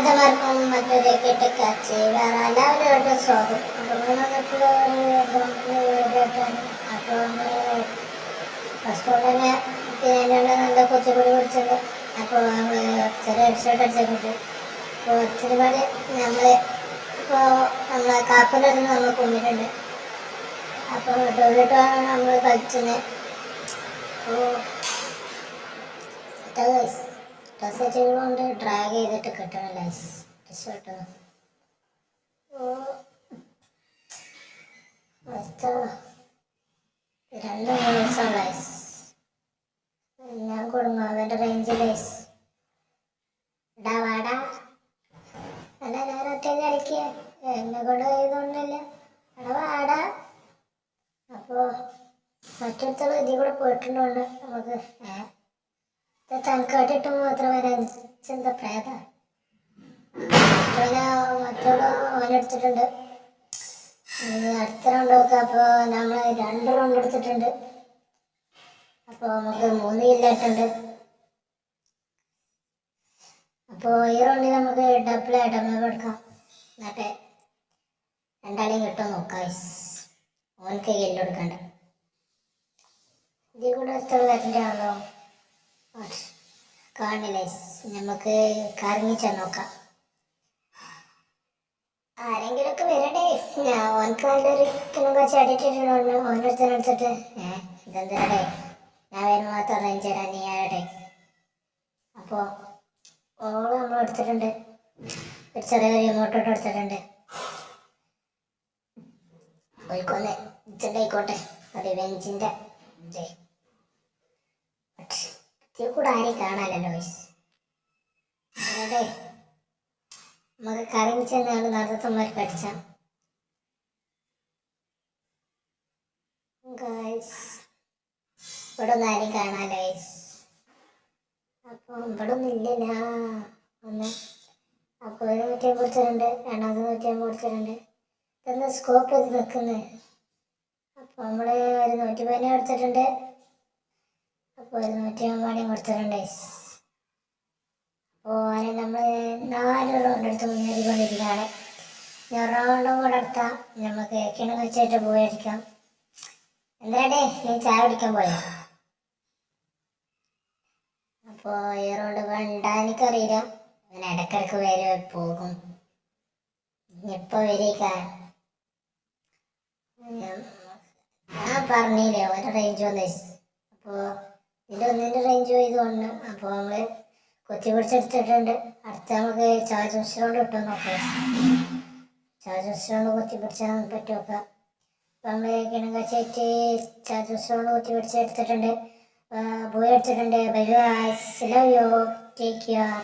താത്തമാർക്കും മറ്റൊരു കെട്ടിക്കാച്ചി വേറെ എല്ലാവരുമായിട്ട് സ്വാഗതം. അപ്പോൾ ഫസ്റ്റ് കൊണ്ട് തന്നെ പിന്നെ നല്ല കൊച്ചുപൊടി പിടിച്ചത്. അപ്പോൾ നമ്മൾ ചെറിയ ഹെഡ്ഷോട്ട് അടിച്ചിട്ടുണ്ട്. അപ്പോൾ ഒരുപാട് ഇപ്പോൾ നമ്മളെ കാപ്പിൻ്റെ അടുത്ത് നമ്മൾ കൊണ്ടിട്ടുണ്ട്. അപ്പോൾ ടോയ്ലറ്റാണ് നമ്മൾ കളിച്ചത്. അപ്പോൾ കൊണ്ട് ഡ്രാഗ് ചെയ്തിട്ട് കിട്ടണം ലൈസ് ഷർട്ട്. രണ്ട് ദിവസം ലൈസ് ഞാൻ കൊടുങ്ങും അവൻ്റെ റേഞ്ച് ലൈസ് ഇടാ വാടാ അല്ല ഞാൻ ഒറ്റയ്ക്ക് കളിക്കുക എന്നെ കൊണ്ട് ഇതൊന്നുമില്ല എടാ വാടാ. അപ്പോൾ മറ്റൊരുത്തുള്ള ഇതിൽ കൂടെ പോയിട്ടുണ്ടോണ്ട് നമുക്ക് തനക്കാട്ടിട്ട് മാത്രം വരാൻ എന്താ പ്രേത മറ്റോട് ഓനെടുത്തിട്ടുണ്ട്. അടുത്ത റൗണ്ട് നോക്കാം. അപ്പോൾ നമ്മൾ 2 റൗണ്ട് എടുത്തിട്ടുണ്ട്. അപ്പോൾ നമുക്ക് 3 കില്ലായിട്ടുണ്ട്. അപ്പോൾ ഈ റൗണ്ടിൽ നമുക്ക് ഡബിൾ എടുക്കാം. എന്നിട്ട് 2 ആളെയും കിട്ടും നോക്കാം. ഓനക്ക് കില്ല് കൊടുക്കണ്ട. ഇതിൽ കൂടെ അടുത്തുള്ള വരൻ്റെ ആണല്ലോ കാണില്ല. നമുക്ക് കറങ്ങിച്ചാൽ നോക്കാം. ആരെങ്കിലുമൊക്കെ വരണ്ടേ. ഓനക്ക് നല്ലൊരു ചാടിയിട്ടുണ്ട്. ഓനെടുത്തിട്ട് ഇതെന്താടേ ഞാൻ വരുന്ന മാത്രം റേഞ്ച് തരാൻ നീ ആയട്ടെ. അപ്പോൾ ഓള് നമ്മൾ എടുത്തിട്ടുണ്ട്. ഒരു ചെറിയ റിമോട്ടോട്ട് എടുത്തിട്ടുണ്ട്. പോയിക്കൊന്ന് ഇതുണ്ടായിക്കോട്ടെ റിവെഞ്ചിൻ്റെ ഇതേ ഇതിൽ കൂടെ ആരെയും കാണാനല്ലോ അതെ. നമുക്ക് കറങ്ങി ചെന്നാണ് നടത്തന്മാർക്ക് അടിച്ചാൽ ഇവിടെ ഒന്നും ആരെയും കാണാലോ. അപ്പോൾ ഇവിടെ ഒന്നും ഇല്ല ഒന്ന്. അപ്പോൾ 150 കൊടുത്തിട്ടുണ്ട്. 250 കൊടുത്തിട്ടുണ്ട്. ഇതൊന്ന് സ്കോപ്പ് ചെയ്ത് നിൽക്കുന്നത്. അപ്പോൾ നമ്മൾ ഒരു 115 എടുത്തിട്ടുണ്ട്. അപ്പോൾ 150 കൊടുത്തിട്ടുണ്ട്. അപ്പോൾ അതിന് നമ്മൾ 4 റൗണ്ട് എടുത്ത് മുന്നേറിക്കൊണ്ടിരിക്കുകയാണ്. ഞാൻ റൗണ്ടും കൂടെ എടുത്താൽ നമുക്ക് കിണർ വെച്ചിട്ട് പോയി അടിക്കാം. എന്താടേ നീ ചായ കുടിക്കാൻ പോയോ? അപ്പോൾ ഈ റൗണ്ട് വേണ്ട എനിക്കറിയില്ല. അങ്ങനെ ഇടയ്ക്കിടയ്ക്ക് വരെ പോകും. എപ്പോൾ വരേക്കാൻ ഞാൻ പറഞ്ഞില്ലേ ഒരു റേഞ്ച് വന്നു. അപ്പോൾ ഒന്നിൻ്റെ റേഞ്ച് ചെയ്തുകൊണ്ട് അപ്പോൾ നമ്മൾ കൊത്തി പിടിച്ചെടുത്തിട്ടുണ്ട്. അടുത്ത നമുക്ക് ചാർജ് മിശ്രോണ്ട് കിട്ടും നോക്കാം. ചാർജ് മിശ്രോണ്ട് കൊത്തി പിടിച്ചാൽ പറ്റി നോക്കാം. അപ്പോൾ നമ്മൾ കിണങ്ങാച്ചായിട്ട് ചാർജ് മിശ്രോണ്ട് കൊത്തി പിടിച്ചെടുത്തിട്ടുണ്ട്. പോയി എടുത്തിട്ടുണ്ട്. Bye bye. Love you. Take care.